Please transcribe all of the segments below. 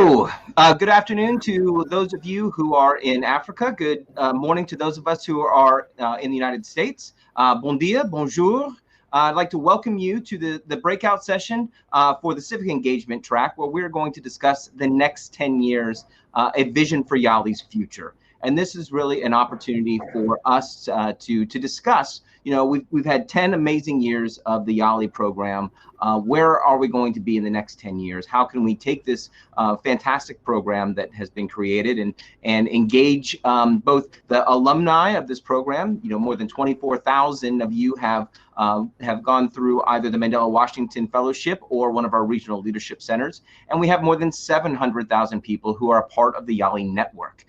Good afternoon to those of you who are in Africa. Good morning to those of us who are in the United States. Bon dia, bonjour. I'd like to welcome you to the breakout session for the Civic Engagement track, where we're going to discuss the next 10 years, a vision for YALI's future. And this is really an opportunity for us to discuss. You know, we've had 10 amazing years of the YALI program. Where are we going to be in the next 10 years? How can we take this fantastic program that has been created and engage both the alumni of this program? You know, more than 24,000 of you have gone through either the Mandela Washington Fellowship or one of our regional leadership centers. And we have more than 700,000 people who are a part of the YALI network.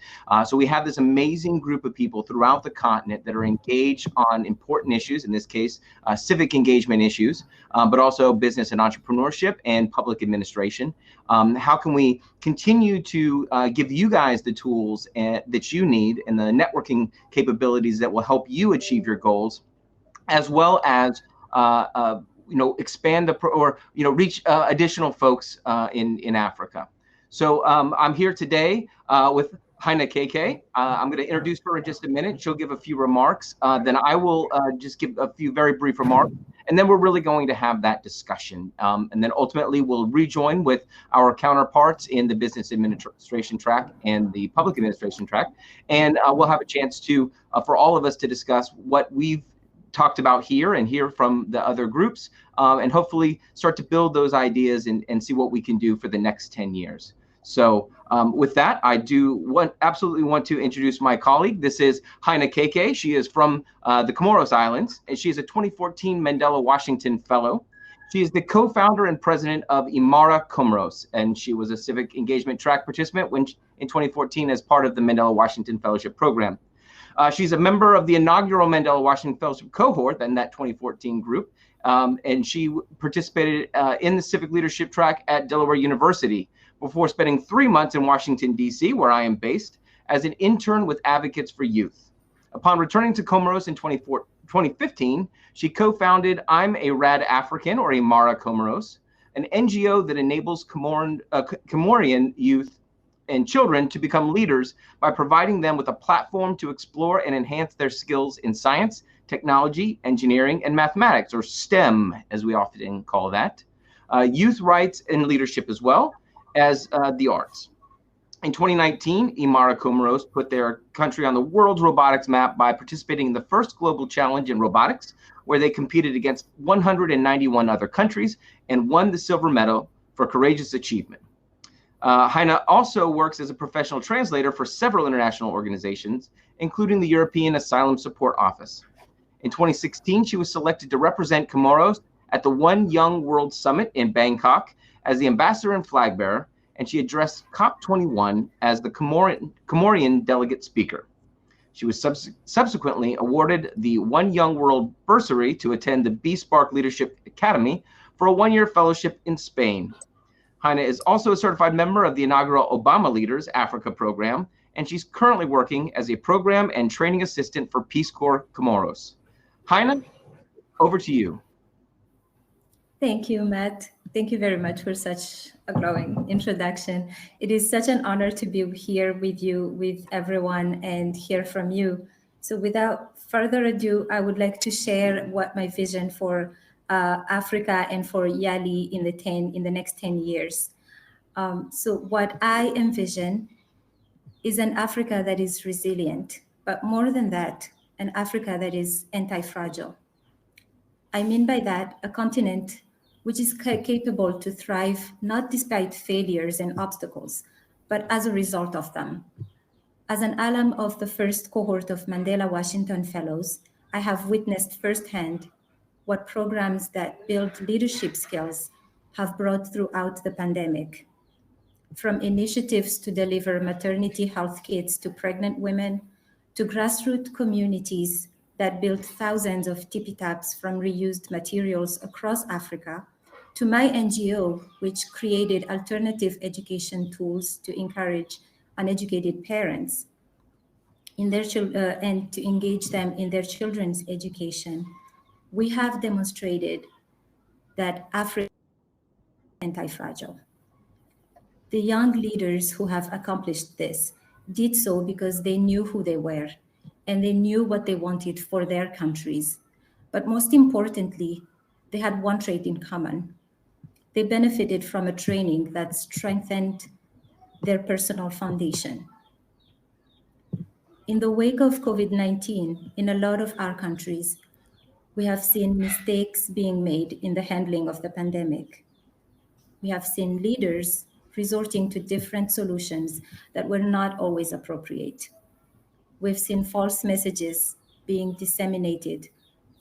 So we have this amazing group of people throughout the continent that are engaged on important issues, in this case, civic engagement issues, but also business and entrepreneurship and public administration. How can we continue to give you guys the tools that you need and the networking capabilities that will help you achieve your goals, as well as expand reach additional folks in Africa. So I'm here today with Heine KK. I'm going to introduce her in just a minute. She'll give a few remarks. Then I will just give a few very brief remarks. And then we're really going to have that discussion. And then ultimately we'll rejoin with our counterparts in the business administration track and the public administration track. And we'll have a chance to, for all of us to discuss what we've talked about here and hear from the other groups, and hopefully start to build those ideas and see what we can do for the next 10 years. So with that, I absolutely want to introduce my colleague. This is Heine KK. She is from the Comoros Islands, and she is a 2014 Mandela Washington Fellow. She is the co-founder and president of Imara Comoros, and she was a civic engagement track participant in 2014 as part of the Mandela Washington Fellowship Program. She's a member of the inaugural Mandela Washington Fellowship cohort in that 2014 group, and she participated in the civic leadership track at Delaware University before spending 3 months in Washington, D.C., where I am based, as an intern with Advocates for Youth. Upon returning to Comoros in 2015, she co-founded I'm a Rad African, or Imara Comoros, an NGO that enables Comorian youth and children to become leaders by providing them with a platform to explore and enhance their skills in science, technology, engineering, and mathematics, or STEM, as we often call that, youth rights and leadership, as well as the arts. In 2019, Imara Comoros put their country on the world's robotics map by participating in the first global challenge in robotics, where they competed against 191 other countries and won the silver medal for courageous achievement. Heine also works as a professional translator for several international organizations, including the European Asylum Support Office. In 2016, she was selected to represent Comoros at the One Young World Summit in Bangkok as the ambassador and flag bearer, and she addressed COP21 as the Comorian delegate speaker. She was subsequently awarded the One Young World bursary to attend the B-Spark Leadership Academy for a one-year fellowship in Spain. Heine is also a certified member of the inaugural Obama Leaders Africa program, and she's currently working as a program and training assistant for Peace Corps Comoros. Heine, over to you. Thank you, Matt. Thank you very much for such a glowing introduction. It is such an honor to be here with you, with everyone, and hear from you. So without further ado, I would like to share what my vision for Africa and for YALI in the next 10 years. So what I envision is an Africa that is resilient, but more than that, an Africa that is anti-fragile. I mean by that, a continent which is capable to thrive not despite failures and obstacles, but as a result of them. As an alum of the first cohort of Mandela Washington Fellows, I have witnessed firsthand what programs that build leadership skills have brought throughout the pandemic. From initiatives to deliver maternity health kits to pregnant women, to grassroots communities that built thousands of tippy-taps from reused materials across Africa, to my NGO, which created alternative education tools to encourage uneducated parents in their and to engage them in their children's education. We have demonstrated that Africa is anti-fragile. The young leaders who have accomplished this did so because they knew who they were and they knew what they wanted for their countries. But most importantly, they had one trait in common. They benefited from a training that strengthened their personal foundation. In the wake of COVID-19, in a lot of our countries, we have seen mistakes being made in the handling of the pandemic. We have seen leaders resorting to different solutions that were not always appropriate. We've seen false messages being disseminated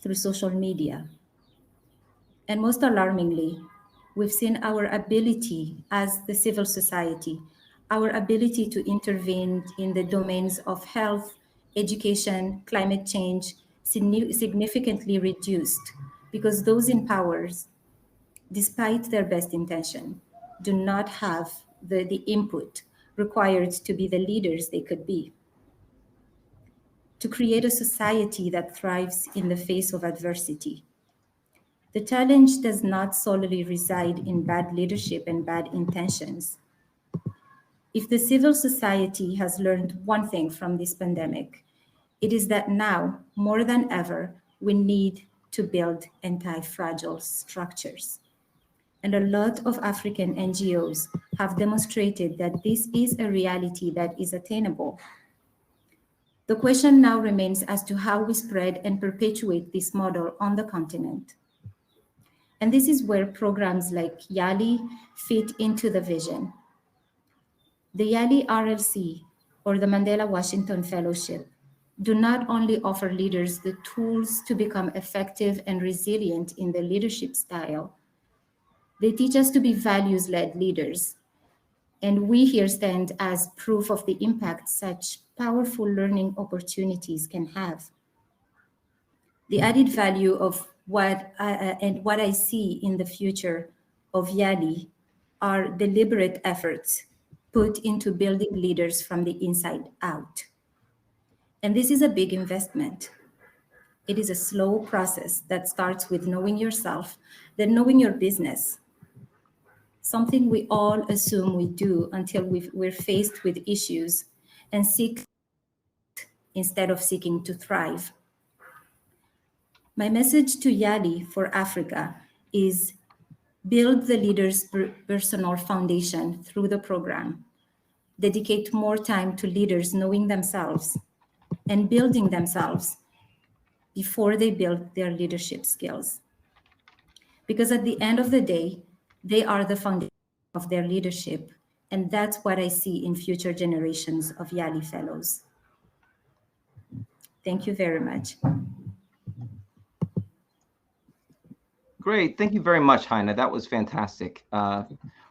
through social media. And most alarmingly, we've seen our ability as the civil society, our ability to intervene in the domains of health, education, climate change, significantly reduced because those in powers, despite their best intention, do not have the input required to be the leaders they could be. To create a society that thrives in the face of adversity. The challenge does not solely reside in bad leadership and bad intentions. If the civil society has learned one thing from this pandemic, it is that now, more than ever, we need to build anti-fragile structures. And a lot of African NGOs have demonstrated that this is a reality that is attainable. The question now remains as to how we spread and perpetuate this model on the continent. And this is where programs like YALI fit into the vision. The YALI RLC, or the Mandela Washington Fellowship, do not only offer leaders the tools to become effective and resilient in their leadership style, they teach us to be values-led leaders. And we here stand as proof of the impact such powerful learning opportunities can have. The added value of what I see in the future of YALI are deliberate efforts put into building leaders from the inside out. And this is a big investment. It is a slow process that starts with knowing yourself, then knowing your business. Something we all assume we do until we're faced with issues and seek instead of seeking to thrive. My message to YALI for Africa is build the leader's personal foundation through the program. Dedicate more time to leaders knowing themselves and building themselves before they build their leadership skills. Because at the end of the day, they are the foundation of their leadership. And that's what I see in future generations of YALI fellows. Thank you very much. Great. Thank you very much, Heine. That was fantastic.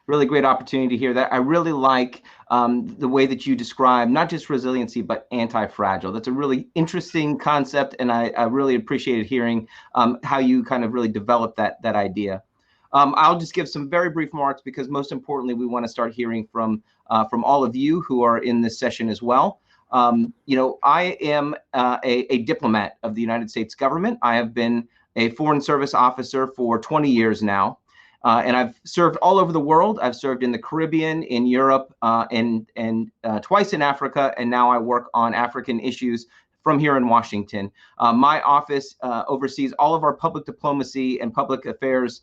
Really great opportunity to hear that. I really like the way that you describe not just resiliency, but anti-fragile. That's a really interesting concept, and I really appreciated hearing how you kind of really developed that idea. I'll just give some very brief remarks because most importantly, we want to start hearing from all of you who are in this session as well. I am a diplomat of the United States government. I have been a Foreign Service officer for 20 years now. And I've served all over the world. I've served in the Caribbean, in Europe, and twice in Africa. And now I work on African issues from here in Washington. My office oversees all of our public diplomacy and public affairs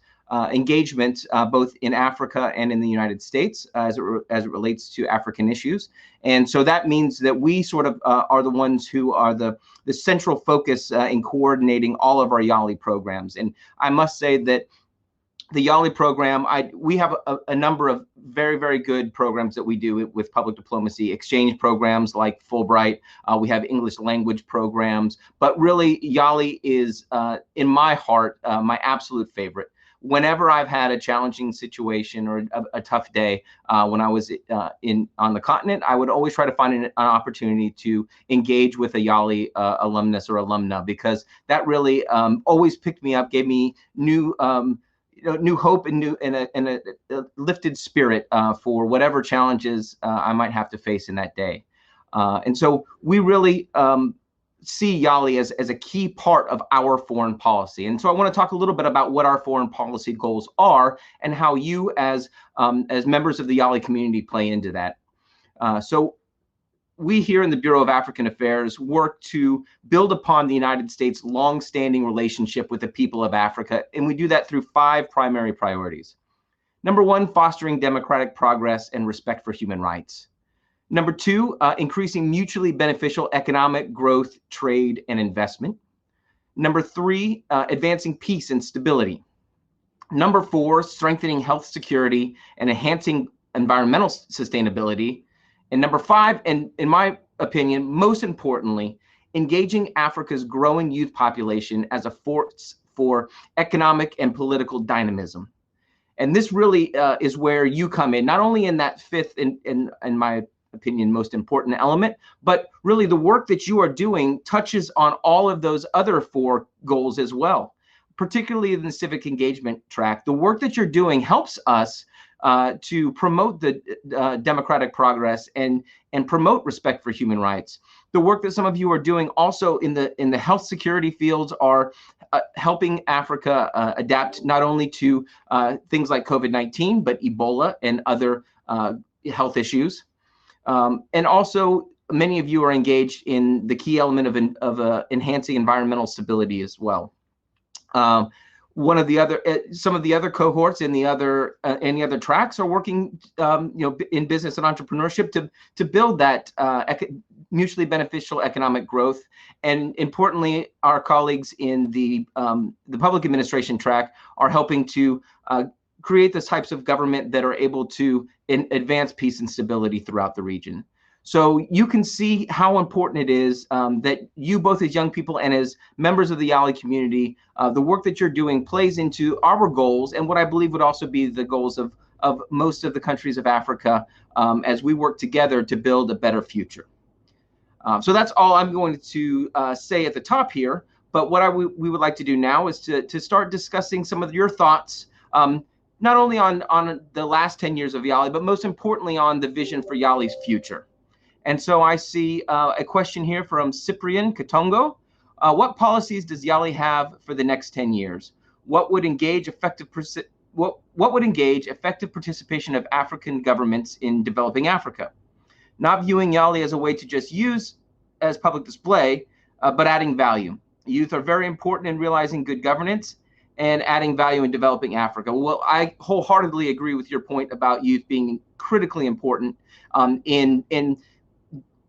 engagement, both in Africa and in the United States, as it relates to African issues. And so that means that we sort of are the ones who are the central focus in coordinating all of our YALI programs. And I must say that the YALI program, we have a number of very, very good programs that we do with public diplomacy, exchange programs like Fulbright. We have English language programs, but really YALI is, in my heart, my absolute favorite. Whenever I've had a challenging situation or a tough day when I was on the continent, I would always try to find an opportunity to engage with a YALI alumnus or alumna, because that really always picked me up, gave me new hope and a lifted spirit for whatever challenges I might have to face in that day. And so we really see YALI as a key part of our foreign policy. And so I want to talk a little bit about what our foreign policy goals are and how you as members of the YALI community play into that. So we here in the Bureau of African Affairs work to build upon the United States' long-standing relationship with the people of Africa, and we do that through 5 primary priorities. Number 1, fostering democratic progress and respect for human rights. Number 2, increasing mutually beneficial economic growth, trade, and investment. Number 3, advancing peace and stability. Number 4, strengthening health security and enhancing environmental sustainability. And number 5, and in my opinion, most importantly, engaging Africa's growing youth population as a force for economic and political dynamism. And this really is where you come in, not only in that 5th, in my opinion, most important element, but really the work that you are doing touches on all of those other 4 goals as well, particularly in the civic engagement track. The work that you're doing helps us to promote the democratic progress and promote respect for human rights. The work that some of you are doing also in the health security fields are helping Africa adapt not only to things like COVID-19, but Ebola and other health issues. And also, many of you are engaged in the key element of enhancing environmental stability as well. One of the other, some of the other cohorts in the other any other tracks are working, in business and entrepreneurship to build that mutually beneficial economic growth. And importantly, our colleagues in the public administration track are helping to create the types of government that are able to advance peace and stability throughout the region. So you can see how important it is that you, both as young people and as members of the YALI community, the work that you're doing plays into our goals and what I believe would also be the goals of most of the countries of Africa as we work together to build a better future. So that's all I'm going to say at the top here. But what we would like to do now is to start discussing some of your thoughts, not only on the last 10 years of YALI, but most importantly on the vision for YALI's future. And so I see a question here from Cyprian Katongo. What policies does YALI have for the next 10 years? What would engage effective participation of African governments in developing Africa? Not viewing YALI as a way to just use as public display, but adding value. Youth are very important in realizing good governance and adding value in developing Africa. Well, I wholeheartedly agree with your point about youth being critically important in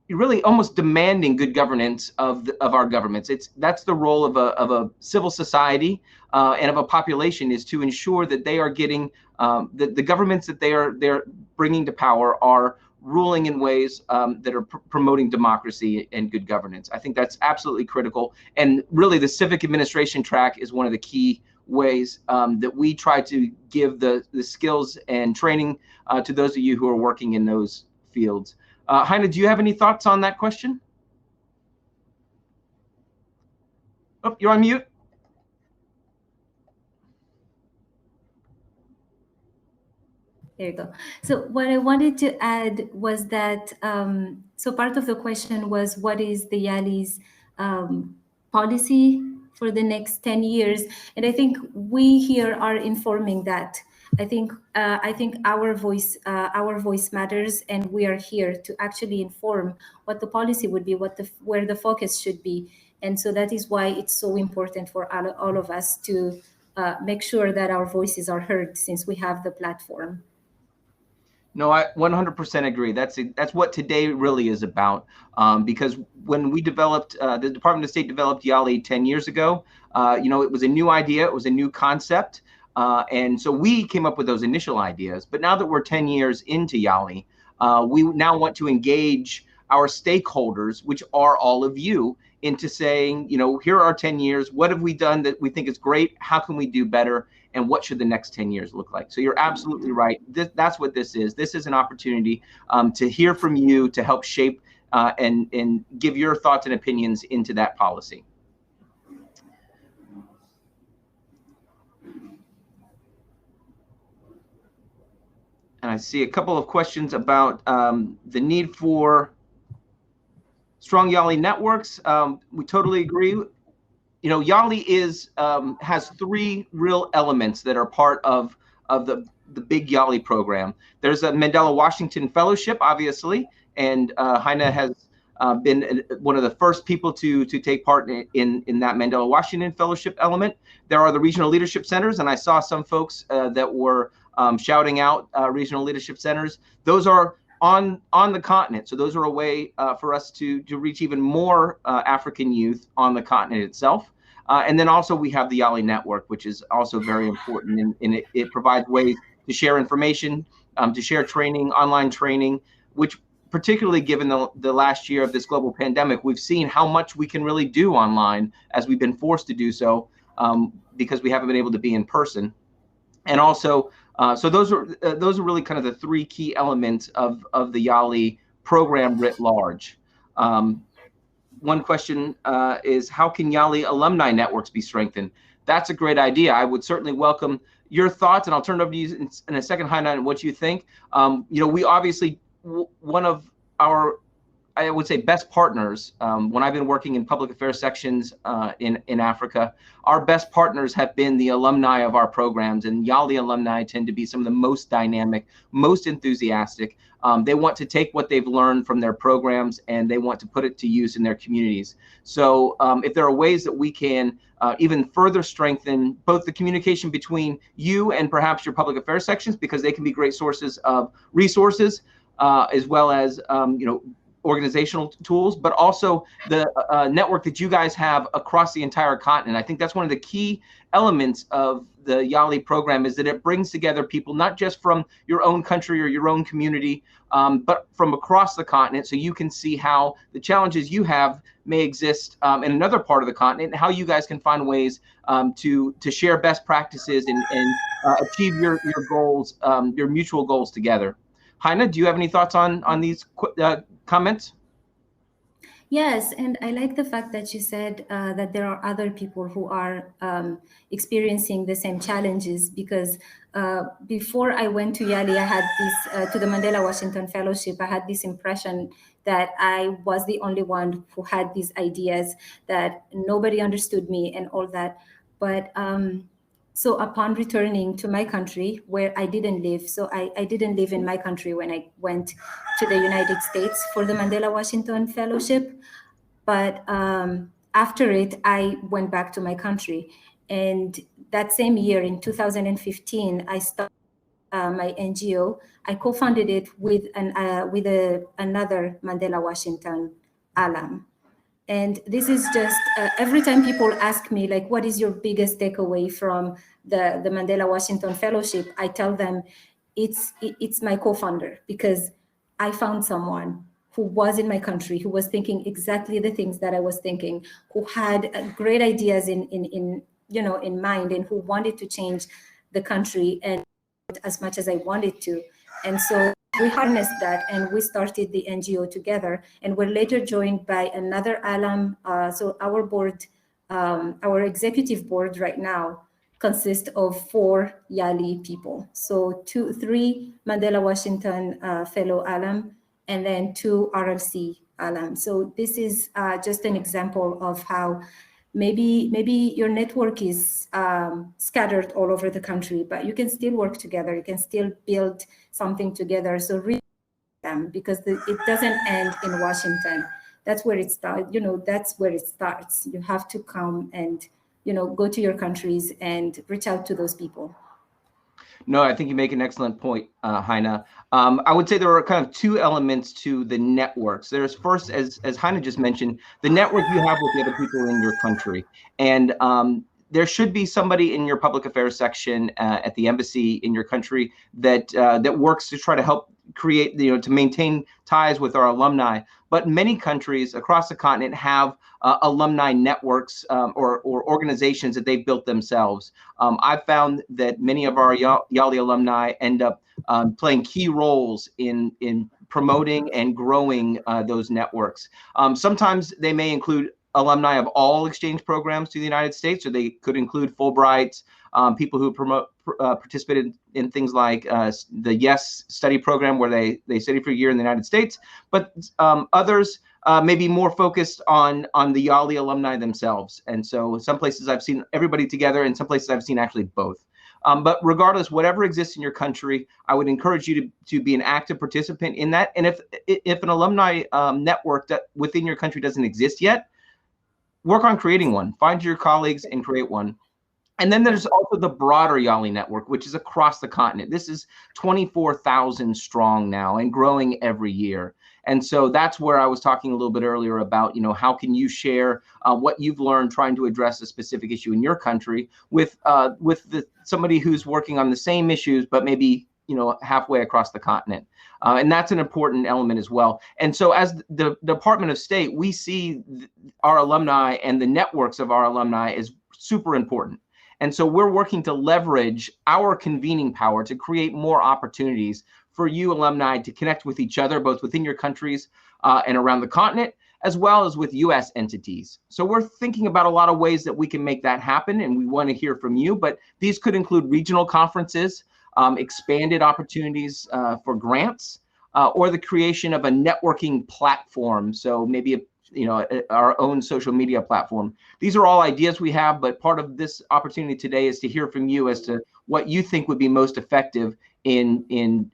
really almost demanding good governance of our governments. That's the role of a civil society and of a population, is to ensure that they are getting the governments that they're bringing to power are ruling in ways that are promoting democracy and good governance. I think that's absolutely critical. And really the civic administration track is one of the key ways that we try to give the skills and training to those of you who are working in those fields. Heine, do you have any thoughts on that question? Oh, you're on mute. There you go. So what I wanted to add was that, so part of the question was, what is the YALI's policy for the next 10 years? And I think we here are informing that. I think our voice matters, and we are here to actually inform what the policy would be, where the focus should be. And so that is why it's so important for all of us to make sure that our voices are heard, since we have the platform. No, I 100% agree. That's what today really is about. Because when we developed, the Department of State developed YALI 10 years ago, it was a new idea, it was a new concept. And so we came up with those initial ideas. But now that we're 10 years into YALI, we now want to engage our stakeholders, which are all of you, into saying, here are 10 years. What have we done that we think is great? How can we do better? And what should the next 10 years look like? So you're absolutely right. That's what this is. This is an opportunity to hear from you, to help shape and give your thoughts and opinions into that policy. And I see a couple of questions about the need for Strong YALI networks. We totally agree. You know, YALI is has three real elements that are part of the big YALI program. There's a Mandela Washington Fellowship, obviously, and Heine has been one of the first people to take part in that Mandela Washington Fellowship element. There are the regional leadership centers, and I saw some folks that were shouting out regional leadership centers. Those are on the continent, so those are a way for us to reach even more African youth on the continent itself. And then also we have the YALI network, which is also very important, and it provides ways to share information, to share training, online training, which particularly given the last year of this global pandemic, we've seen how much we can really do online as we've been forced to do so because we haven't been able to be in person. And also, so those are really kind of the three key elements of the YALI program writ large. One question is, how can YALI alumni networks be strengthened? That's a great idea. I would certainly welcome your thoughts, and I'll turn it over to you in a second, Heine, on what you think. You know, we obviously, one of our, I would say, best partners, when I've been working in public affairs sections in Africa, our best partners have been the alumni of our programs, and YALI alumni tend to be some of the most dynamic, most enthusiastic. They want to take what they've learned from their programs and they want to put it to use in their communities. So if there are ways that we can even further strengthen both the communication between you and perhaps your public affairs sections, because they can be great sources of resources, as well as you know, organizational tools, but also the network that you guys have across the entire continent. I think that's one of the key elements of the YALI program, is that it brings together people not just from your own country or your own community, but from across the continent, so you can see how the challenges you have may exist in another part of the continent, and how you guys can find ways to share best practices and achieve your goals, your mutual goals together. Heine, do you have any thoughts on these comments? Yes, and I like the fact that you said that there are other people who are experiencing the same challenges, because before I went to YALI, I had this, to the Mandela Washington Fellowship, I had this impression that I was the only one who had these ideas, that nobody understood me and all that. But so upon returning to my country, where I didn't live, so I didn't live in my country when I went to the United States for the Mandela Washington Fellowship. But after it, I went back to my country. And that same year, in 2015, I started my NGO. I co-founded it with another Mandela Washington alum. And this is just, every time people ask me, like, what is your biggest takeaway from the Mandela Washington Fellowship? I tell them it's my co-founder, because I found someone who was in my country, who was thinking exactly the things that I was thinking, who had great ideas in mind, and who wanted to change the country and as much as I wanted to. And so we harnessed that and we started the NGO together, and we're later joined by another alum. So our board, our executive board right now consists of 4 YALI people. So 3 Mandela Washington fellow alum, and then 2 RLC alum. So this is just an example of how maybe your network is scattered all over the country, but you can still work together. You can still build something together. So reach them, because it doesn't end in Washington. That's where it starts. That's where it starts. You have to come and go to your countries and reach out to those people. No, I think you make an excellent point, Heine. I would say there are kind of 2 elements to the networks. There's first, as Heine just mentioned, the network you have with the other people in your country. And there should be somebody in your public affairs section at the embassy in your country that works to try to help create, to maintain ties with our alumni. But many countries across the continent have alumni networks or organizations that they've built themselves. I've found that many of our YALI alumni end up playing key roles in promoting and growing those networks. Sometimes they may include alumni of all exchange programs to the United States, or they could include Fulbrights, people who participated in things like the YES study program, where they study for a year in the United States. But others maybe more focused on the YALI alumni themselves. And so some places I've seen everybody together, and some places I've seen actually both. But regardless, whatever exists in your country, I would encourage you to be an active participant in that. And if an alumni network that within your country doesn't exist yet, work on creating one. Find your colleagues and create one. And then there's also the broader YALI network, which is across the continent. This is 24,000 strong now and growing every year. And so that's where I was talking a little bit earlier about, how can you share what you've learned trying to address a specific issue in your country with somebody who's working on the same issues, but maybe, halfway across the continent. And that's an important element as well. And so as the Department of State, we see our alumni and the networks of our alumni as super important. And so we're working to leverage our convening power to create more opportunities for you alumni to connect with each other, both within your countries and around the continent, as well as with US entities. So we're thinking about a lot of ways that we can make that happen, and we want to hear from you. But these could include regional conferences, expanded opportunities for grants, or the creation of a networking platform. So maybe our own social media platform. These are all ideas we have, but part of this opportunity today is to hear from you as to what you think would be most effective in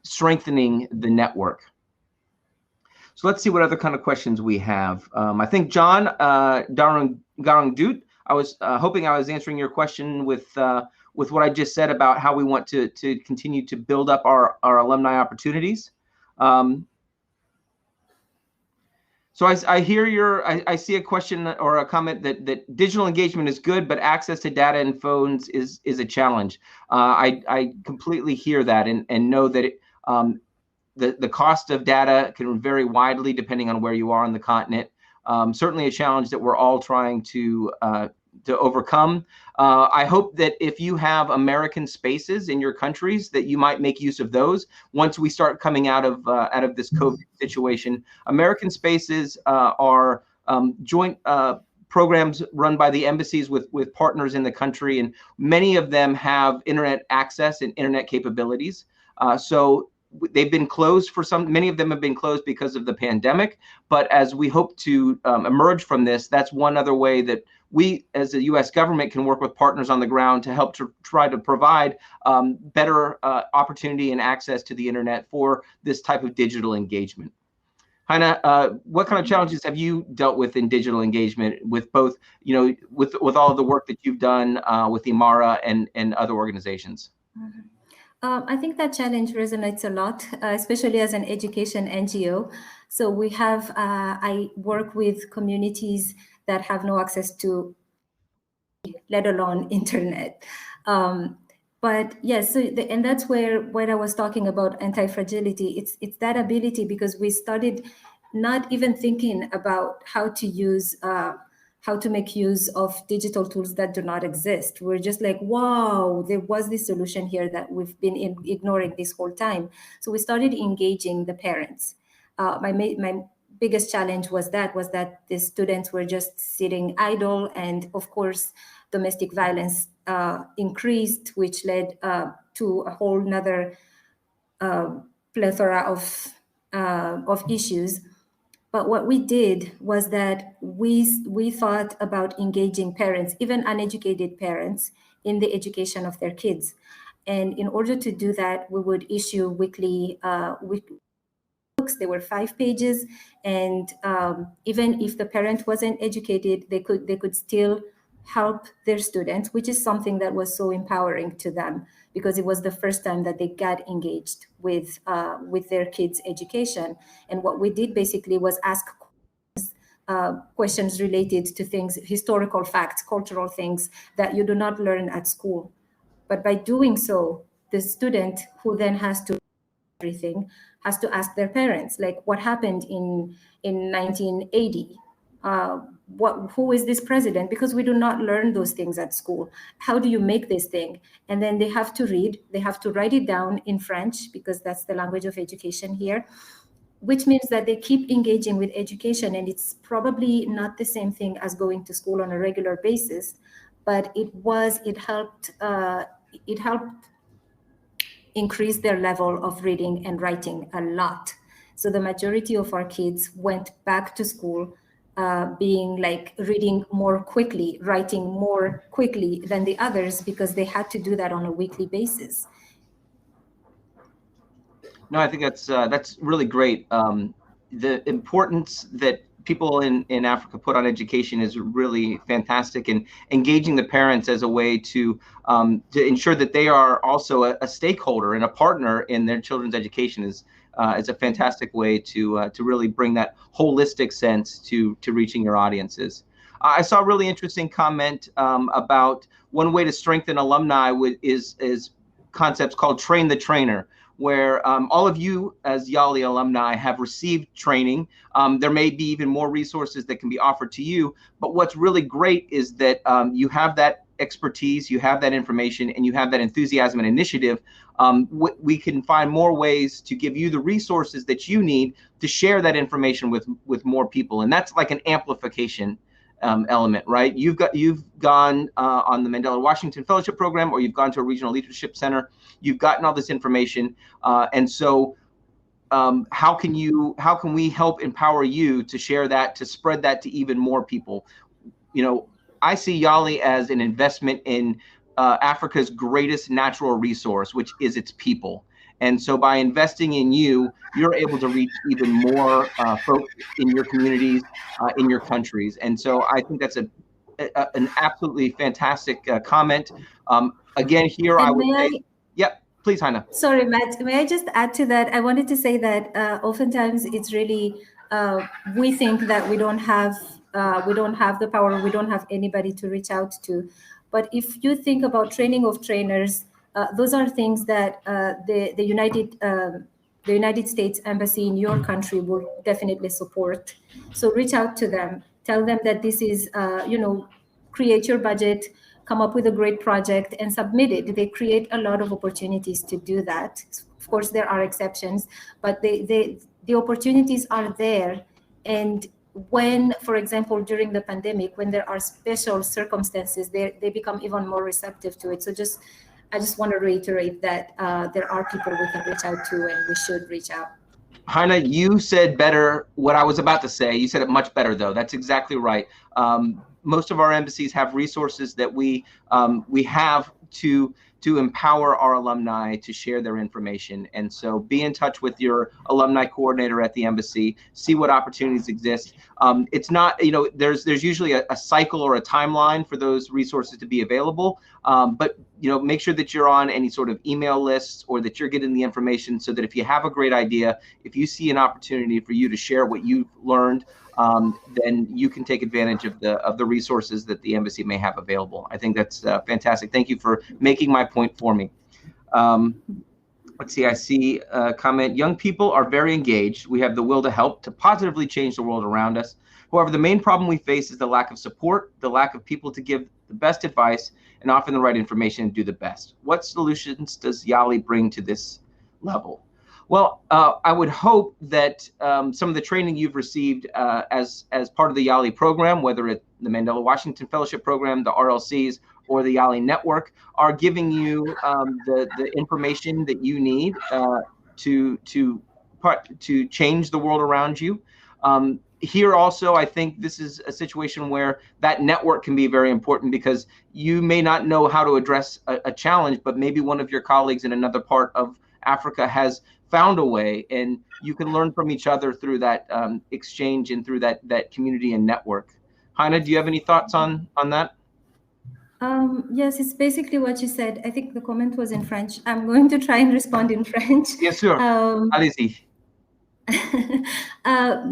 strengthening the network. So let's see what other kind of questions we have. I think John Garangdut, I was hoping I was answering your question with what I just said about how we want to continue to build up our alumni opportunities. So I hear I see a question or a comment that digital engagement is good, but access to data and phones is a challenge. I completely hear that and know that the cost of data can vary widely depending on where you are on the continent. Certainly a challenge that we're all trying to overcome. I hope that if you have American spaces in your countries, that you might make use of those once we start coming out of this COVID situation. American spaces are joint programs run by the embassies with partners in the country, and many of them have internet access and internet capabilities. So they've been closed many of them have been closed because of the pandemic. But as we hope to emerge from this, that's one other way that we as the US government can work with partners on the ground to help to try to provide better opportunity and access to the internet for this type of digital engagement. Heine, what kind of challenges have you dealt with in digital engagement with both, with all of the work that you've done with IMARA and other organizations? I think that challenge resonates a lot, especially as an education NGO. So we have, I work with communities that have no access to, let alone internet. But yes, and that's where when I was talking about anti-fragility, it's that ability, because we started not even thinking about how to use how to make use of digital tools that do not exist. We're just like, wow, there was this solution here that we've been ignoring this whole time. So we started engaging the parents. My biggest challenge was that the students were just sitting idle, and of course, domestic violence increased, which led to a whole nother plethora of issues. But what we did was that we thought about engaging parents, even uneducated parents, in the education of their kids. And in order to do that, we would issue weekly books. They were 5 pages, and even if the parent wasn't educated, they could still help their students, which is something that was so empowering to them, because it was the first time that they got engaged with their kids' education. And what we did basically was ask questions related to things, historical facts, cultural things that you do not learn at school. But by doing so, the student who then has to everything has to ask their parents, like, what happened in 1980? Who is this president? Because we do not learn those things at school. How do you make this thing? And then they have to read, they have to write it down in French, because that's the language of education here, which means that they keep engaging with education. And it's probably not the same thing as going to school on a regular basis, but it helped increase their level of reading and writing a lot. So the majority of our kids went back to school being like reading more quickly, writing more quickly than the others because they had to do that on a weekly basis. No, I think that's really great. The importance that people in Africa put on education is really fantastic, and engaging the parents as a way to ensure that they are also a stakeholder and a partner in their children's education is a fantastic way to really bring that holistic sense to reaching your audiences. I saw a really interesting comment about one way to strengthen alumni is concepts called train the trainer, where all of you as YALI alumni have received training. There may be even more resources that can be offered to you, but what's really great is that you have that expertise, you have that information, and you have that enthusiasm and initiative. We can find more ways to give you the resources that you need to share that information with more people, and that's like an amplification element, right? You've gone on the Mandela Washington Fellowship Program, or you've gone to a regional leadership center. You've gotten all this information, and so how can we help empower you to share that, to spread that to even more people? You know, I see YALI as an investment in Africa's greatest natural resource, which is its people. And so by investing in you, you're able to reach even more folks in your communities, in your countries. And so I think that's an absolutely fantastic comment. Again, here I would say, yep, please, Hannah. Sorry, Matt, may I just add to that? I wanted to say that oftentimes it's really, we think that we don't have the power, we don't have anybody to reach out to. But if you think about training of trainers, those are things that the United States Embassy in your country will definitely support. So reach out to them, tell them that this is, create your budget, come up with a great project and submit it. They create a lot of opportunities to do that. Of course, there are exceptions, but the opportunities are there. And when, for example, during the pandemic, when there are special circumstances, they become even more receptive to it. So I just want to reiterate that there are people we can reach out to, and we should reach out. Hannah, you said better what I was about to say. You said it much better, though. That's exactly right. Most of our embassies have resources that we have to empower our alumni to share their information. And so be in touch with your alumni coordinator at the embassy, see what opportunities exist. It's not, there's usually a cycle or a timeline for those resources to be available. But make sure that you're on any sort of email lists, or that you're getting the information, so that if you have a great idea, if you see an opportunity for you to share what you've learned, then you can take advantage of the resources that the embassy may have available. I think that's fantastic. Thank you for making my point for me. Let's see, I see a comment. Young people are very engaged. We have the will to help, to positively change the world around us. However, the main problem we face is the lack of support, the lack of people to give the best advice and offer the right information and do the best. What solutions does YALI bring to this level? Well, I would hope that some of the training you've received as part of the YALI program, whether it's the Mandela Washington Fellowship Program, the RLCs, or the YALI network, are giving you the information that you need to change the world around you. Here also, I think this is a situation where that network can be very important, because you may not know how to address a challenge, but maybe one of your colleagues in another part of Africa has found a way, and you can learn from each other through that exchange and through that community and network. Hannah, do you have any thoughts on that? Yes, it's basically what you said. I think the comment was in French. I'm going to try and respond in French. Bien sûr. Allez-y.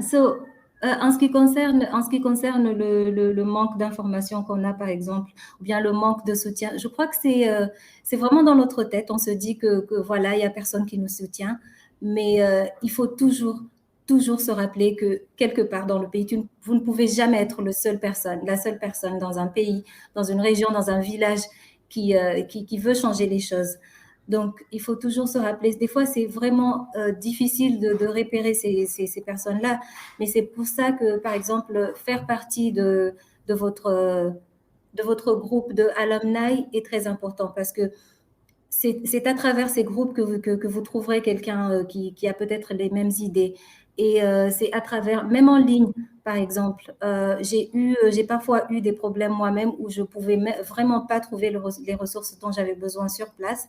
So, en ce qui concerne le manque d'informations qu'on a, par exemple, ou bien le manque de soutien, je crois que c'est vraiment dans notre tête. On se dit que voilà, il n'y a personne qui nous soutient, mais il faut toujours se rappeler que quelque part dans le pays, vous ne pouvez jamais être la seule personne dans un pays, dans une région, dans un village qui veut changer les choses. Donc, il faut toujours se rappeler. Des fois, c'est vraiment difficile de repérer ces personnes-là, mais c'est pour ça que, par exemple, faire partie de votre groupe de alumni est très important, parce que c'est à travers ces groupes que vous trouverez quelqu'un qui a peut-être les mêmes idées. Et c'est à travers, même en ligne, par exemple, j'ai parfois eu des problèmes moi-même où je pouvais vraiment pas trouver les ressources dont j'avais besoin sur place.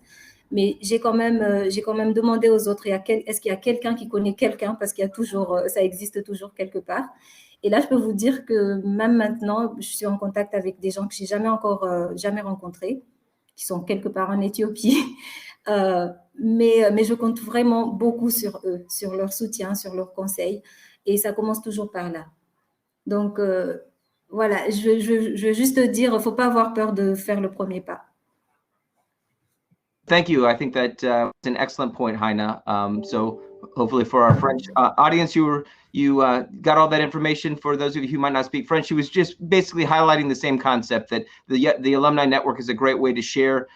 Mais j'ai quand même demandé aux autres, est-ce qu'il y a quelqu'un qui connaît quelqu'un? Parce qu'il y a toujours, ça existe toujours quelque part. Et là, je peux vous dire que même maintenant, je suis en contact avec des gens que j'ai jamais rencontrés, qui sont quelque part en Éthiopie. Mais je compte vraiment beaucoup sur eux, sur leur soutien, sur leurs conseils. Et ça commence toujours par là. Donc, voilà, je veux juste dire, il ne faut pas avoir peur de faire le premier pas. Thank you. I think that it's an excellent point, Heine. So hopefully for our French audience, you got all that information. For those of you who might not speak French, she was just basically highlighting the same concept, that the Alumni Network is a great way to share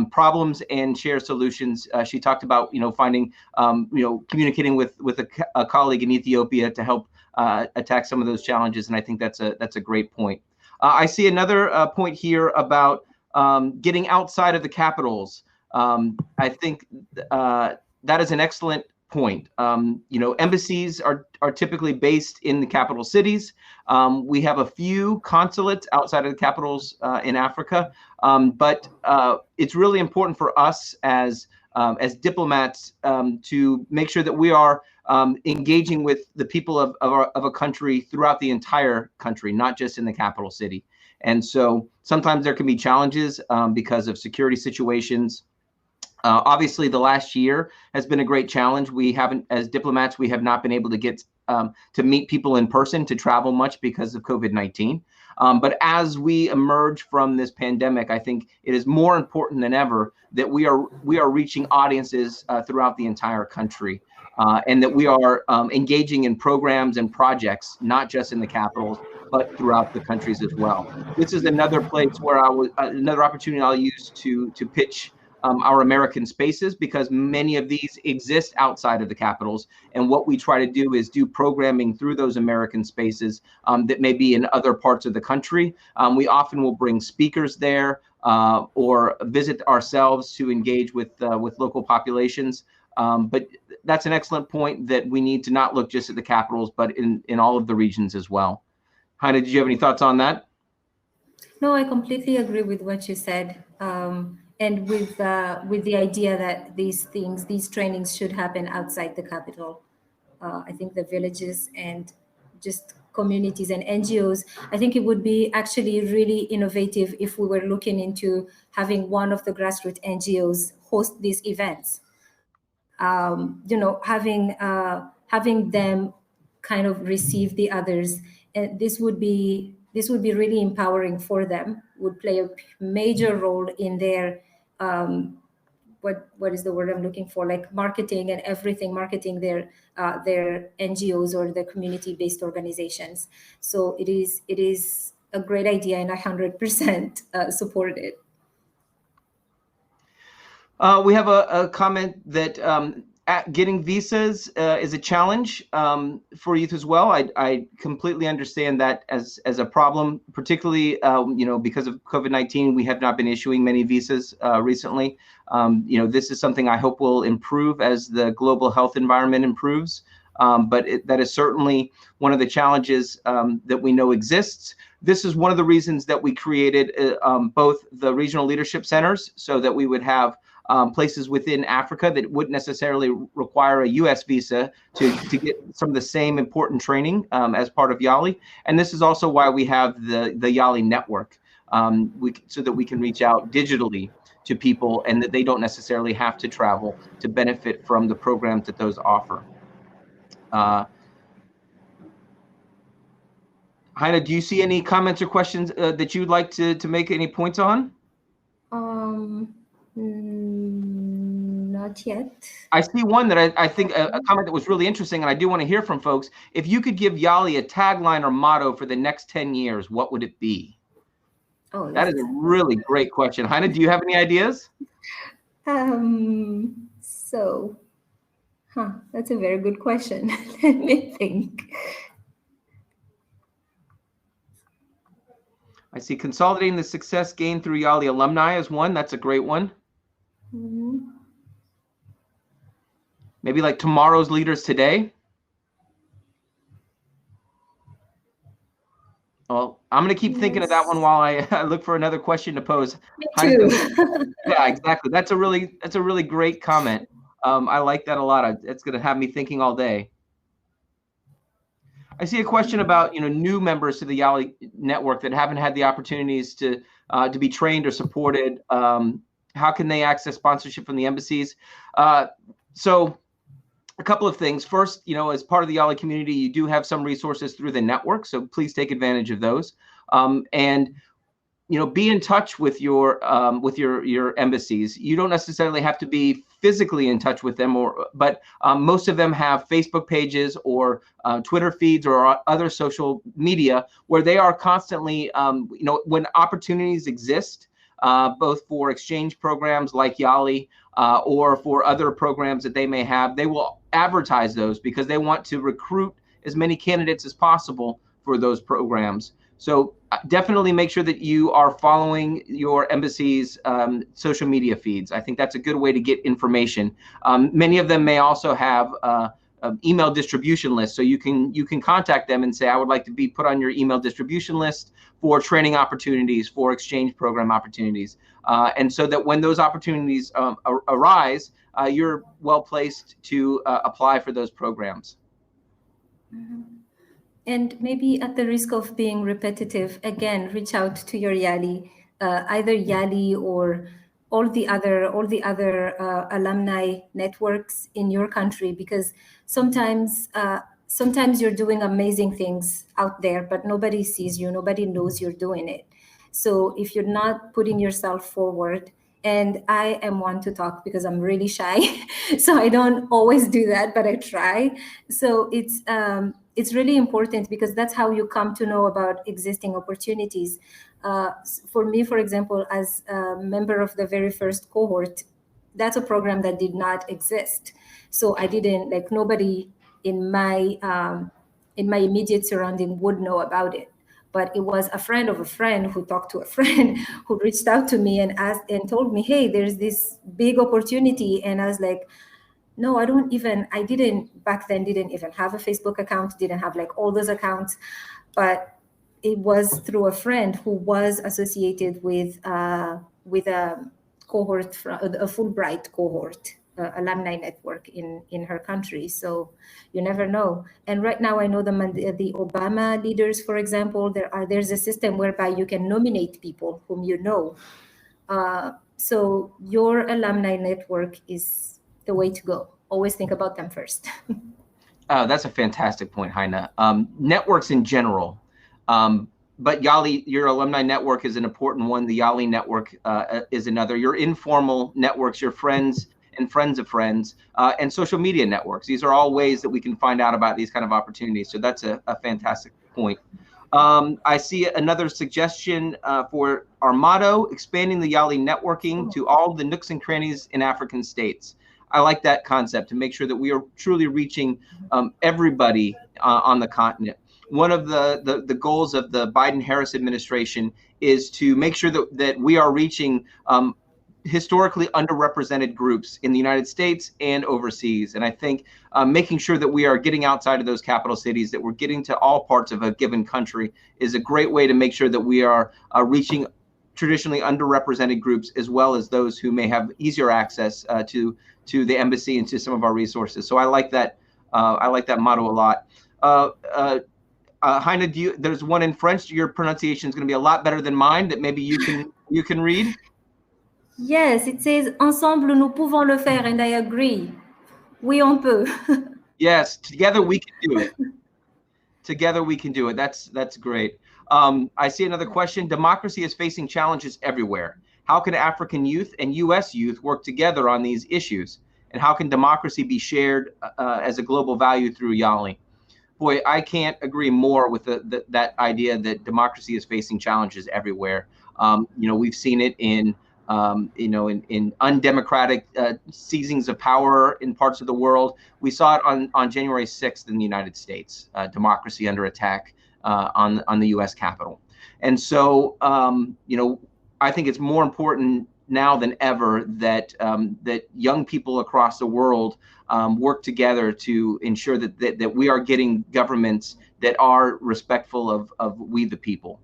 problems and share solutions. She talked about, finding, communicating with a colleague in Ethiopia to help attack some of those challenges. And I think that's a great point. I see another point here about getting outside of the capitals. I think that is an excellent point. Embassies are typically based in the capital cities. We have a few consulates outside of the capitals in Africa, but it's really important for us as diplomats to make sure that we are engaging with the people of a country throughout the entire country, not just in the capital city. And so sometimes there can be challenges because of security situations. Obviously, the last year has been a great challenge. We haven't, as diplomats, we have not been able to get to meet people in person, to travel much because of COVID-19. But as we emerge from this pandemic, I think it is more important than ever that we are reaching audiences throughout the entire country, and that we are engaging in programs and projects, not just in the capitals, but throughout the countries as well. This is another place where another opportunity I'll use to pitch our American spaces, because many of these exist outside of the capitals. And what we try to do is do programming through those American spaces that may be in other parts of the country. We often will bring speakers there or visit ourselves to engage with local populations. But that's an excellent point, that we need to not look just at the capitals, but in all of the regions as well. Heine, did you have any thoughts on that? No, I completely agree with what you said. And with the idea that these trainings should happen outside the capital. I think the villages and just communities and NGOs, I think it would be actually really innovative if we were looking into having one of the grassroots NGOs host these events. Having them kind of receive the others, and this would be really empowering for them, would play a major role in their what is the word I'm looking for, like marketing and everything, marketing their NGOs or their community-based organizations. So it is a great idea, and I 100% support it. We have a comment that getting visas is a challenge for youth as well. I completely understand that as a problem, particularly because of COVID-19. We have not been issuing many visas recently. This is something I hope will improve as the global health environment improves. But that is certainly one of the challenges that we know exists. This is one of the reasons that we created both the regional leadership centers, so that we would have places within Africa that wouldn't necessarily require a U.S. visa to get some of the same important training as part of YALI. And this is also why we have the YALI network, so that we can reach out digitally to people, and that they don't necessarily have to travel to benefit from the programs that those offer. Heine, do you see any comments or questions that you'd like to make any points on? Not yet. I see one that I think a comment that was really interesting, and I do want to hear from folks. If you could give YALI a tagline or motto for the next 10 years, what would it be? Oh, that is a really great question. Heine, do you have any ideas? That's a very good question. Let me think. I see consolidating the success gained through YALI alumni as one. That's a great one. Maybe like tomorrow's leaders today. Well, I'm going to keep thinking of that one while I look for another question to pose. Me too. Yeah, exactly. That's a really great comment. I like that a lot. It's going to have me thinking all day. I see a question about new members to the YALI network that haven't had the opportunities to be trained or supported. How can they access sponsorship from the embassies? So a couple of things. First, as part of the YALI community, you do have some resources through the network, so please take advantage of those. And be in touch with your embassies. You don't necessarily have to be physically in touch with them, but most of them have Facebook pages or Twitter feeds or other social media where they are constantly, when opportunities exist, both for exchange programs like YALI or for other programs that they may have, they will advertise those because they want to recruit as many candidates as possible for those programs. So definitely make sure that you are following your embassy's social media feeds. I think that's a good way to get information. Many of them may also have email distribution lists, so you can contact them and say, I would like to be put on your email distribution list for training opportunities, for exchange program opportunities, and so that when those opportunities arise, you're well placed to apply for those programs. And maybe at the risk of being repetitive, again, reach out to your YALI, either YALI or all the other alumni networks in your country, because sometimes you're doing amazing things out there, but nobody sees you, nobody knows you're doing it. So if you're not putting yourself forward, and I am one to talk because I'm really shy, so I don't always do that, but I try. So it's really important because that's how you come to know about existing opportunities. For me, for example, as a member of the very first cohort, that's a program that did not exist. So I didn't, nobody in my immediate surrounding would know about it. But it was a friend of a friend who talked to a friend who reached out to me and asked and told me, hey, there's this big opportunity. And I was like, no, I didn't back then didn't even have a Facebook account, didn't have all those accounts, but it was through a friend who was associated with a cohort, a Fulbright cohort, alumni network in her country. So you never know. And right now I know the Obama leaders, for example, there's a system whereby you can nominate people whom you know. So your alumni network is the way to go. Always think about them first. That's a fantastic point, Heine. Networks in general, but YALI, your alumni network is an important one. The YALI network is another. Your informal networks, your friends and friends of friends, and social media networks. These are all ways that we can find out about these kind of opportunities. So that's a fantastic point. I see another suggestion for our motto, expanding the YALI networking to all the nooks and crannies in African states. I like that concept, to make sure that we are truly reaching everybody on the continent. One of the goals of the Biden-Harris administration is to make sure that we are reaching historically underrepresented groups in the United States and overseas. And I think making sure that we are getting outside of those capital cities, that we're getting to all parts of a given country, is a great way to make sure that we are reaching traditionally underrepresented groups, as well as those who may have easier access to the embassy and to some of our resources. So I like that. I like that motto a lot. Heine, there's one in French. Your pronunciation is going to be a lot better than mine. That maybe you can read. Yes, it says ensemble nous pouvons le faire, and I agree. Oui, on peut. Yes, together we can do it. Together we can do it. That's great. I see another question. Democracy is facing challenges everywhere. How can African youth and U.S. youth work together on these issues? And how can democracy be shared as a global value through YALI? Boy, I can't agree more with that idea that democracy is facing challenges everywhere. We've seen it in undemocratic seizings of power in parts of the world. We saw it on January 6th in the United States, democracy under attack on the U.S. Capitol. And so, I think it's more important now than ever that that young people across the world work together to ensure that we are getting governments that are respectful of we the people.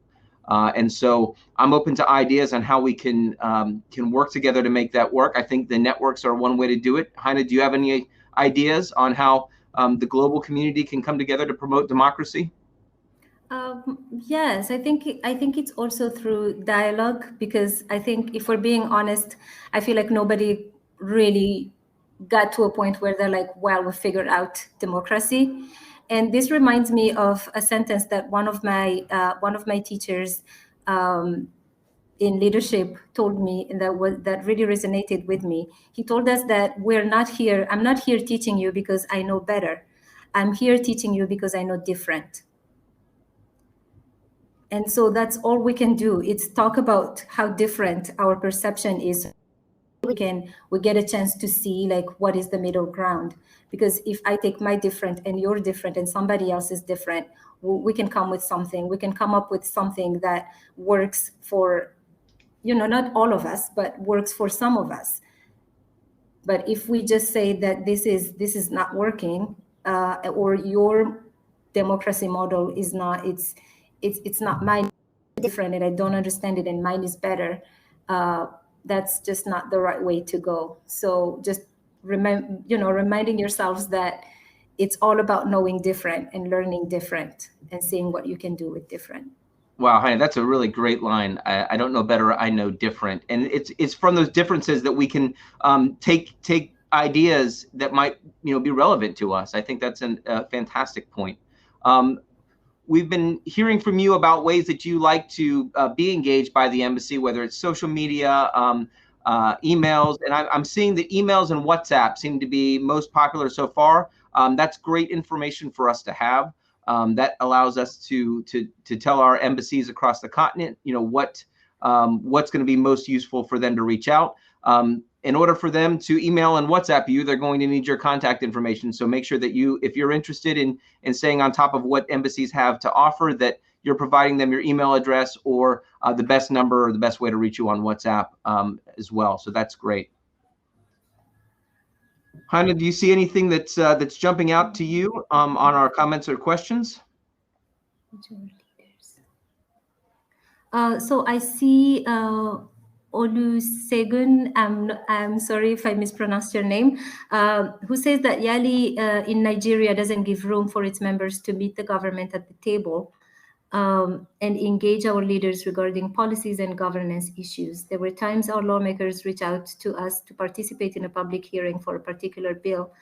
And so I'm open to ideas on how we can work together to make that work. I think the networks are one way to do it. Heine, do you have any ideas on how the global community can come together to promote democracy? Yes, I think it's also through dialogue, because I think if we're being honest, I feel like nobody really got to a point where they're like, well, we figured out democracy. And this reminds me of a sentence that one of my teachers in leadership told me, and that really resonated with me. He told us that I'm not here teaching you because I know better. I'm here teaching you because I know different. And so that's all we can do. It's talk about how different our perception is. We get a chance to see like what is the middle ground. Because if I take my different and you're different and somebody else is different, we can come with something. We can come up with something that works for, not all of us, but works for some of us. But if we just say that this is not working, or your democracy model is not, it's not mine, different, and I don't understand it, and mine is better, that's just not the right way to go. So just reminding yourselves that it's all about knowing different and learning different and seeing what you can do with different. Wow, Heine, that's a really great line. I don't know better, I know different. And it's from those differences that we can take ideas that might be relevant to us. I think that's a fantastic point. We've been hearing from you about ways that you like to be engaged by the embassy, whether it's social media, emails, and I'm seeing that emails and WhatsApp seem to be most popular so far. That's great information for us to have. That allows us to tell our embassies across the continent, what's going to be most useful for them to reach out. In order for them to email and WhatsApp you, they're going to need your contact information. So make sure that if you're interested in staying on top of what embassies have to offer, that you're providing them your email address or the best number or the best way to reach you on WhatsApp as well. So that's great. Heine, do you see anything that's jumping out to you on our comments or questions? So I see Olusegun, I'm sorry if I mispronounced your name, who says that YALI in Nigeria doesn't give room for its members to meet the government at the table and engage our leaders regarding policies and governance issues. There were times our lawmakers reach out to us to participate in a public hearing for a particular bill,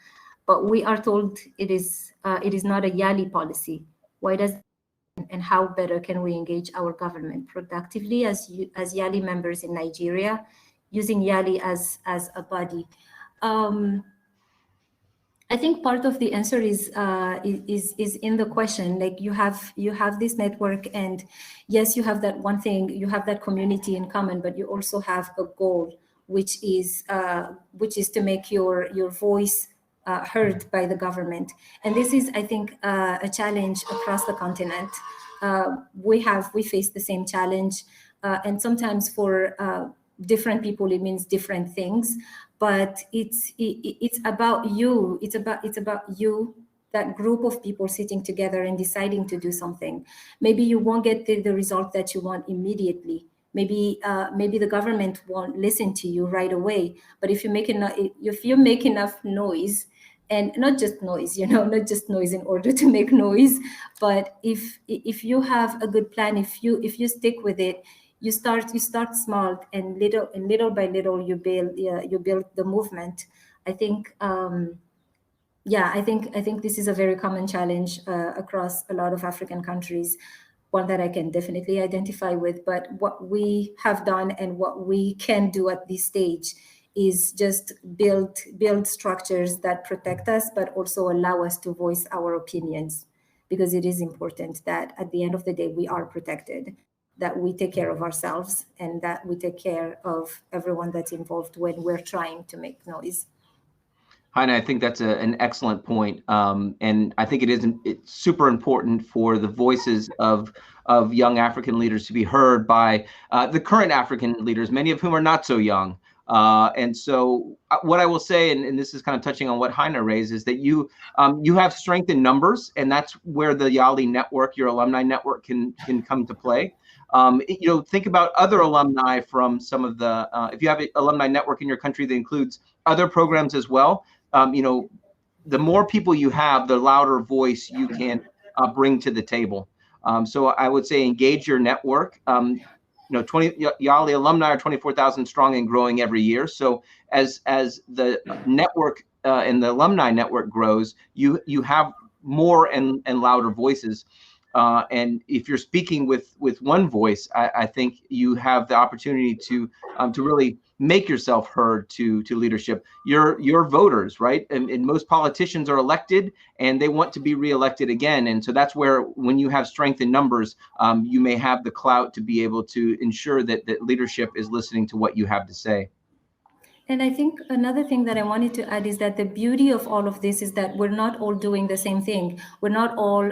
but we are told it is not a YALI policy. Why does and how better can we engage our government productively as YALI members in Nigeria, using YALI as a body? I think part of the answer is in the question. Like you have this network, and yes, you have that one thing, you have that community in common, but you also have a goal, which is to make your voice heard by the government. And this is, I think, a challenge across the continent. We face the same challenge, and sometimes for different people it means different things. But it's about you. It's about you, that group of people sitting together and deciding to do something. Maybe you won't get the result that you want immediately. Maybe the government won't listen to you right away. But if you make enough noise, and not just noise, not just noise in order to make noise, but if you have a good plan, if you stick with it, you start small, and little by little you build the movement. I think I think this is a very common challenge across a lot of African countries, one that I can definitely identify with. But what we have done and what we can do at this stage is just build structures that protect us, but also allow us to voice our opinions, because it is important that at the end of the day, we are protected, that we take care of ourselves, and that we take care of everyone that's involved when we're trying to make noise. Heine, I think that's an excellent point. And I think it's super important for the voices of young African leaders to be heard by the current African leaders, many of whom are not so young. And so what I will say, and this is kind of touching on what Heine raised, is that you have strength in numbers, and that's where the YALI network, your alumni network, can come to play. Think about other alumni from some of the, if you have an alumni network in your country that includes other programs as well, the more people you have, the louder voice you can bring to the table. So I would say engage your network. YALI alumni are 24,000 strong and growing every year. So as the network and the alumni network grows, you have more and louder voices. And if you're speaking with one voice, I think you have the opportunity to really make yourself heard to leadership. Your voters, right? And most politicians are elected and they want to be reelected again. And so that's where, when you have strength in numbers, you may have the clout to be able to ensure that leadership is listening to what you have to say. And I think another thing that I wanted to add is that the beauty of all of this is that we're not all doing the same thing. We're not all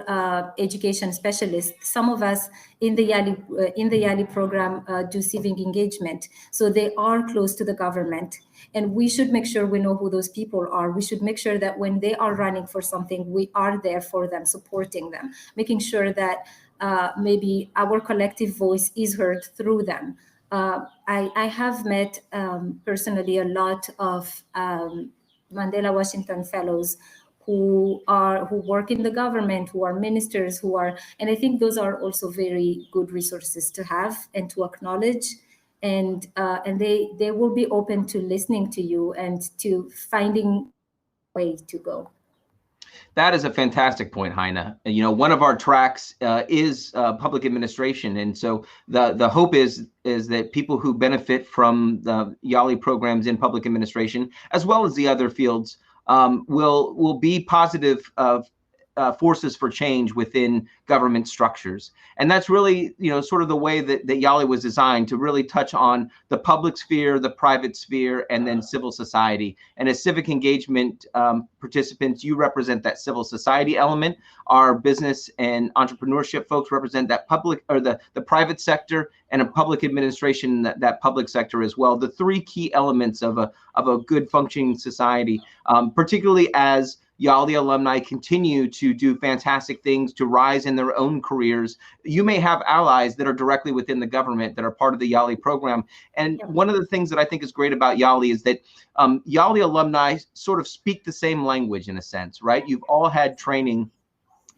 education specialists. Some of us in the YALI program do civic engagement. So they are close to the government. And we should make sure we know who those people are. We should make sure that when they are running for something, we are there for them, supporting them, making sure that maybe our collective voice is heard through them. I have met personally a lot of Mandela Washington Fellows who work in the government, who are ministers, and I think those are also very good resources to have and to acknowledge, and they will be open to listening to you and to finding a way to go. That is a fantastic point, Heine. One of our tracks is public administration, and so the hope is that people who benefit from the YALI programs in public administration, as well as the other fields, will be positive forces for change within government structures. And that's really, sort of the way that YALI was designed, to really touch on the public sphere, the private sphere, and then civil society. And as civic engagement participants, you represent that civil society element. Our business and entrepreneurship folks represent that public, or the private sector, and a public administration, that public sector as well. The three key elements of a good functioning society, particularly as YALI alumni continue to do fantastic things to rise in their own careers. You may have allies that are directly within the government that are part of the YALI program. And one of the things that I think is great about YALI is that YALI alumni sort of speak the same language in a sense, right? You've all had training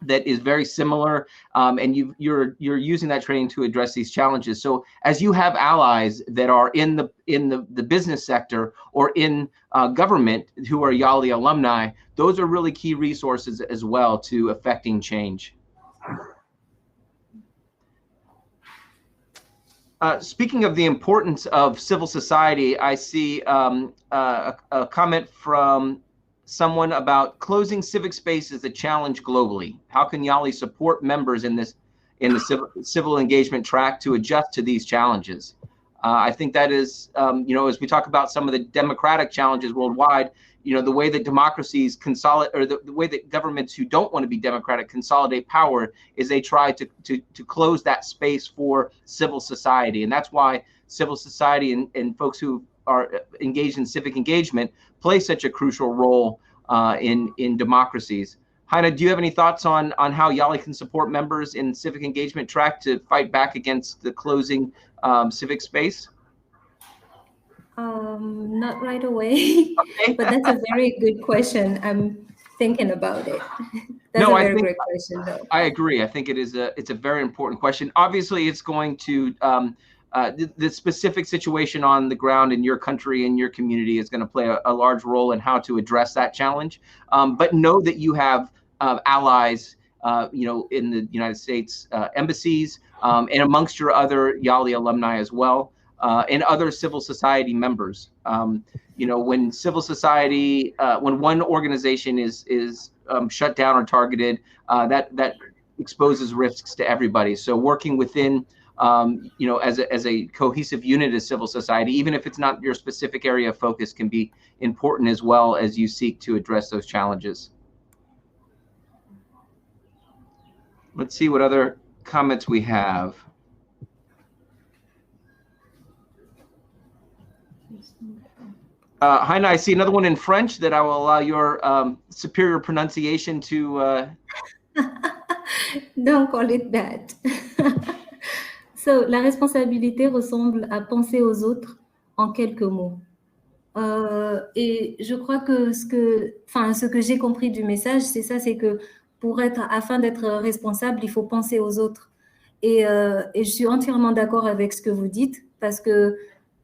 that is very similar, and you're using that training to address these challenges. So as you have allies that are in the business sector or in government who are YALI alumni, those are really key resources as well to affecting change. Speaking of the importance of civil society, I see a comment from someone about closing civic space is a challenge globally. How can YALI support members in the civil engagement track to adjust to these challenges? I think that is, as we talk about some of the democratic challenges worldwide, the way that democracies consolidate, or the way that governments who don't want to be democratic consolidate power, is they try to close that space for civil society. And that's why civil society and folks who are engaged in civic engagement play such a crucial role in democracies. Heine, do you have any thoughts on how YALI can support members in civic engagement track to fight back against the closing civic space? Not right away, okay. But that's a very good question. I'm thinking about it. That's a very great question, though. I agree. I think it's a very important question. Obviously, it's going to the specific situation on the ground in your country and your community is going to play a large role in how to address that challenge. But know that you have allies, in the United States embassies, and amongst your other YALI alumni as well, and other civil society members. When civil society, when one organization is shut down or targeted, that exposes risks to everybody. So working within as a cohesive unit of civil society, even if it's not your specific area of focus, can be important as well as you seek to address those challenges. Let's see what other comments we have. Heine, I see another one in French that I will allow your superior pronunciation to... Don't call it that. So, la responsabilité ressemble à penser aux autres en quelques mots. Et je crois que ce que j'ai compris du message, c'est ça, c'est que afin d'être responsable, il faut penser aux autres. Et je suis entièrement d'accord avec ce que vous dites, parce que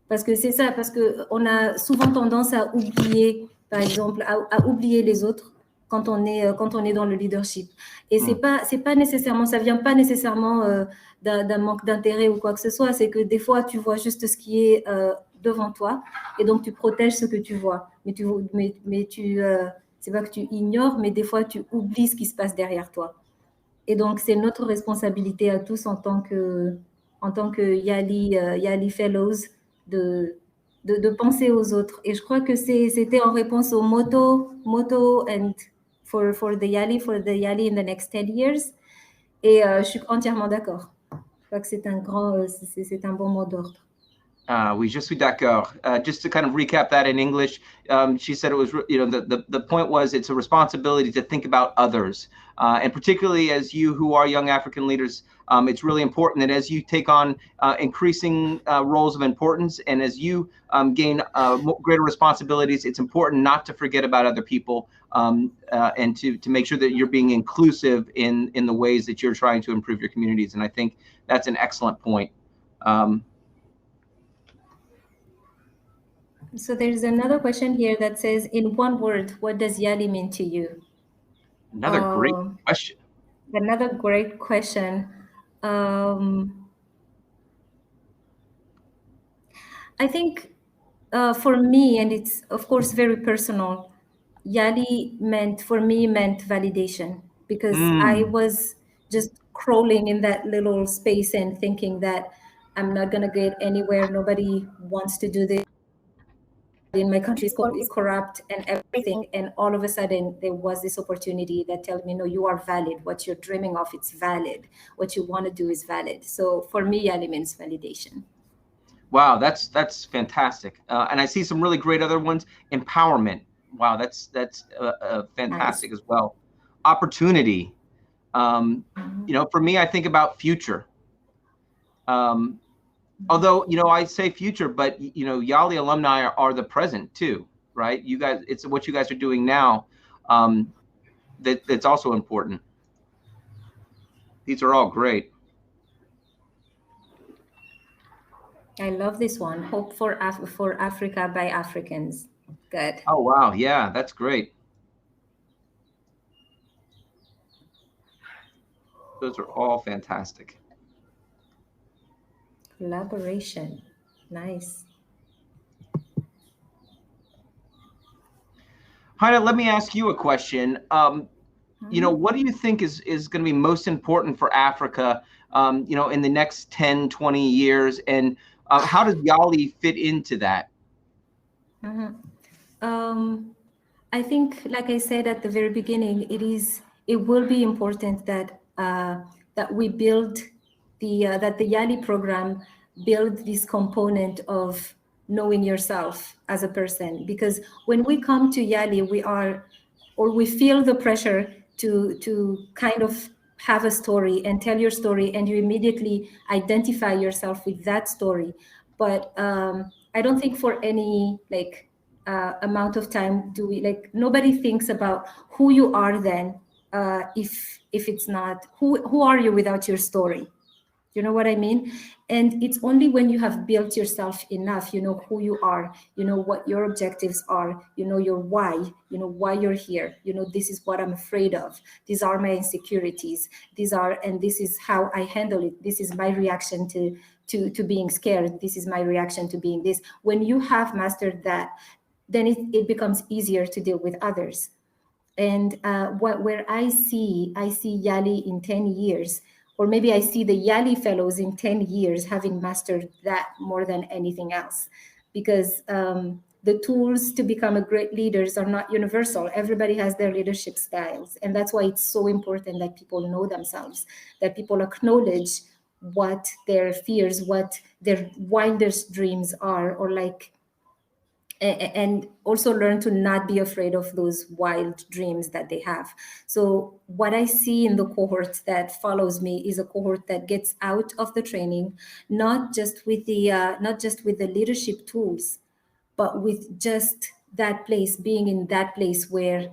c'est ça, parce qu'on a souvent tendance à oublier, par exemple, à oublier les autres quand on est dans le leadership. Et c'est pas nécessairement, ça vient pas nécessairement d'un manque d'intérêt ou quoi que ce soit, c'est que des fois, tu vois juste ce qui est devant toi, et donc tu protèges ce que tu vois. Mais c'est pas que tu ignores, mais des fois, tu oublies ce qui se passe derrière toi. Et donc, c'est notre responsabilité à tous en tant que YALI Fellows de penser aux autres. Et je crois que c'était en réponse au motto and for the YALI in the next 10 years. Et je suis entièrement d'accord. Je crois que c'est un bon mot d'ordre. Oui, je suis d'accord. Just to kind of recap that in English, she said it was, the point was it's a responsibility to think about others. And particularly as you who are young African leaders, it's really important that as you take on increasing roles of importance and as you gain greater responsibilities, it's important not to forget about other people and to make sure that you're being inclusive in the ways that you're trying to improve your communities. And I think that's an excellent point. So there's another question here that says, in one word, what does YALI mean to you? Another great question. Another great question. I think for me, and it's of course very personal, YALI meant validation, because I was just crawling in that little space and thinking that I'm not gonna get anywhere. Nobody wants to do this. In my country is corrupt and everything, and all of a sudden there was this opportunity that tells me, no, you are valid. What you're dreaming of, it's valid. What you want to do is valid. So for me, YALI means validation. Wow, that's fantastic. And I see some really great other ones. Empowerment. Wow, that's fantastic as well. Opportunity. For me, I think about future. Although, I say future, but, YALI alumni are the present too, right? You guys, it's what you guys are doing now that's also important. These are all great. I love this one. Hope for Africa by Africans. Good. Oh, wow. Yeah, that's great. Those are all fantastic. Collaboration. Nice. Heine, let me ask you a question. What do you think is going to be most important for Africa, in the next 10, 20 years? And how does YALI fit into that? I think, like I said at the very beginning, it will be important that we build that the YALI program build this component of knowing yourself as a person. Because when we come to YALI, we feel the pressure to kind of have a story and tell your story, and you immediately identify yourself with that story. But I don't think for any amount of time nobody thinks about who you are then, if it's not, who are you without your story? You know what I mean? And it's only when you have built yourself enough, you know who you are, you know what your objectives are, you know your why, you know why you're here, you know this is what I'm afraid of, these are my insecurities, and this is how I handle it, this is my reaction to being scared, this is my reaction to being this. When you have mastered that, then it becomes easier to deal with others. And where I see YALI in 10 years, or maybe I see the YALI fellows in 10 years having mastered that more than anything else, because the tools to become a great leaders are not universal. Everybody has their leadership styles. And that's why it's so important that people know themselves, that people acknowledge what their fears, what their wildest dreams are, or like, and also learn to not be afraid of those wild dreams that they have. So what I see in the cohort that follows me is a cohort that gets out of the training, not just with the leadership tools, but with just that place, being in that place where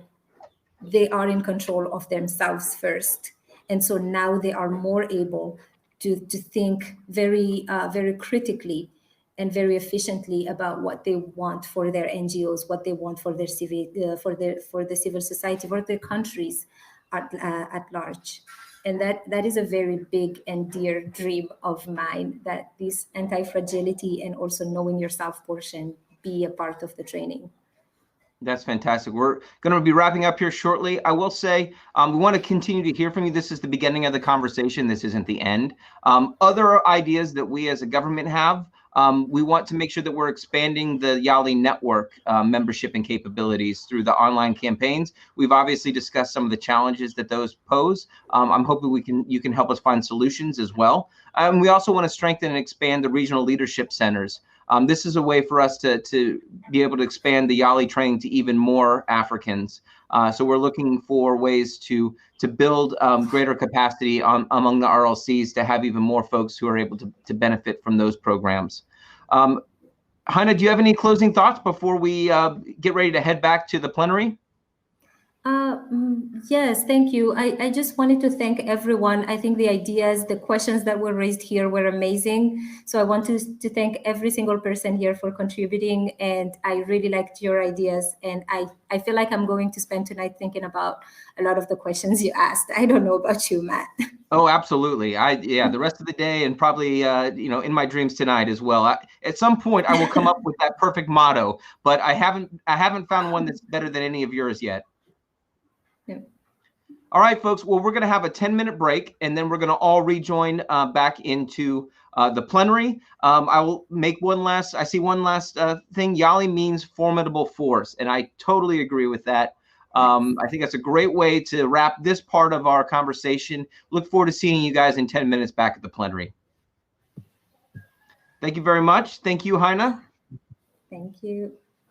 they are in control of themselves first. And so now they are more able to think very, very critically and very efficiently about what they want for their NGOs, what they want for their for the civil society, for their countries at large. And that is a very big and dear dream of mine, that this anti-fragility and also knowing yourself portion be a part of the training. That's fantastic. We're going to be wrapping up here shortly. I will say we want to continue to hear from you. This is the beginning of the conversation. This isn't the end. Other ideas that we as a government have, we want to make sure that we're expanding the YALI network membership and capabilities through the online campaigns. We've obviously discussed some of the challenges that those pose. I'm hoping you can help us find solutions as well. We also want to strengthen and expand the regional leadership centers. This is a way for us to be able to expand the YALI training to even more Africans. So we're looking for ways to build greater capacity among the RLCs to have even more folks who are able to benefit from those programs. Heine, do you have any closing thoughts before we get ready to head back to the plenary? Yes, thank you. I just wanted to thank everyone. I think the ideas, the questions that were raised here were amazing. So I want to thank every single person here for contributing. And I really liked your ideas. And I feel like I'm going to spend tonight thinking about a lot of the questions you asked. I don't know about you, Matt. Oh, absolutely. Yeah, the rest of the day and probably, in my dreams tonight as well. At some point, I will come up with that perfect motto, but I haven't found one that's better than any of yours yet. Yeah. All right, folks. Well, we're going to have a 10-minute break, and then we're going to all rejoin back into the plenary. I will make I see one last thing. YALI means formidable force, and I totally agree with that. I think that's a great way to wrap this part of our conversation. Look forward to seeing you guys in 10 minutes back at the plenary. Thank you very much. Thank you, Heine. Thank you.